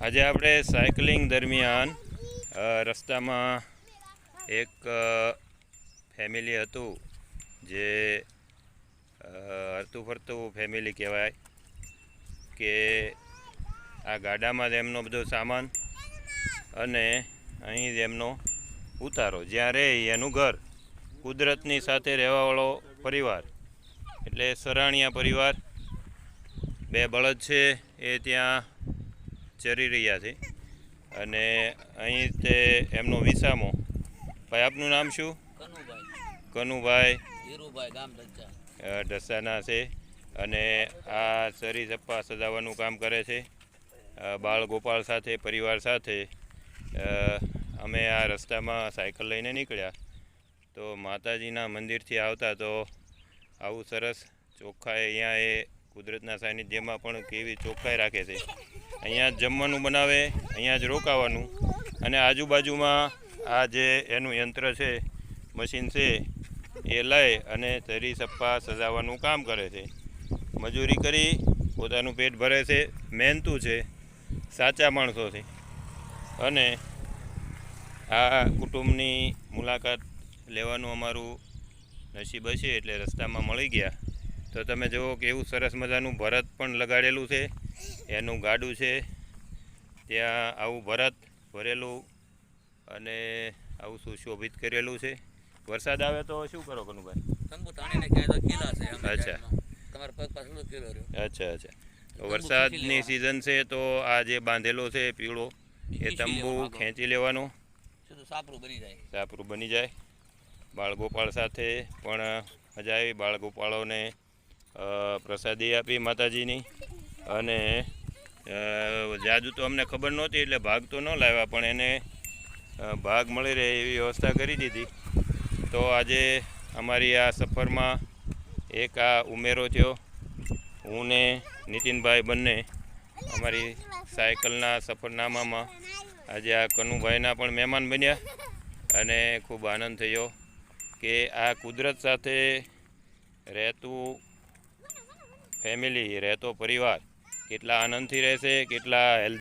આજે આપણે સાયકલિંગ દરમિયાન રસ્તામાં એક ફેમિલી હતું જે હરતું ફરતું ફેમિલી કહેવાય કે આ ગાડામાં જ એમનો બધો સામાન અને અહીં જ એમનો ઉતારો જ્યાં રહે એનું ઘર કુદરતની સાથે રહેવાવાળો પરિવાર એટલે સરાણીયા પરિવાર બે બળદ છે એ ત્યાં ચરી રહ્યા છે અને અહીં તે એમનો વિસામો ભાઈ આપનું નામ શું? કનુભાઈ ઢસાના છે અને આ ચરી ચપ્પા સજાવવાનું કામ કરે છે. બાળ ગોપાળ સાથે પરિવાર સાથે અમે આ રસ્તામાં સાયકલ લઈને નીકળ્યા તો માતાજીના મંદિરથી આવતા તો આવું સરસ ચોખ્ખાઈ અહીંયા એ કુદરતના સાનિધ્યમાં પણ કેવી ચોખ્ખાઈ રાખે છે. અહીંયા જ જમવાનું બનાવે, અહીંયા જ રોકાવાનું અને આજુબાજુમાં આ જે એનું યંત્ર છે, મશીન છે એ લઈ અને ચરી ચપ્પા સજાવવાનું કામ કરે છે. મજૂરી કરી પોતાનું પેટ ભરે છે, મહેનતુ છે, સાચા માણસો છે અને આ કુટુંબની મુલાકાત લેવાનું અમારું નસીબ હશે એટલે રસ્તામાં મળી ગયા તો તમે જુઓ કે એવું સરસ મજાનું ભરત પણ લગાડેલું છે. એનું ગાડું છે ત્યાં આવું ભરત ભરેલું અને આવું સુશોભિત કરેલું છે. વરસાદ આવે તો શું કરો કનુભાઈ? અચ્છા અચ્છા તો વરસાદની સિઝન છે તો આ જે બાંધેલો છે પીળો એ તંબુ ખેંચી લેવાનો, સાપરું બની જાય. બાળગોપાળ સાથે પણ મજા આવી. બાળગોપાળોને પ્રસાદી આપી માતાજીની અને જાજુ તો અમને ખબર નહોતી એટલે ભાગ તો ન લાવ્યા પણ એને ભાગ મળી રહે એવી વ્યવસ્થા કરી દીધી. તો આજે અમારી આ સફરમાં એક આ ઉમેરો થયો. હું ને નીતિનભાઈ બંને અમારી સાયકલના સફરનામામાં આજે આ કનુભાઈના પણ મહેમાન બન્યા અને ખૂબ આનંદ થયો કે આ કુદરત સાથે રહેતું ફેમિલી, રહેતો પરિવાર કેટલા આનંદથી રહેશે, કેટલા હેલ્થ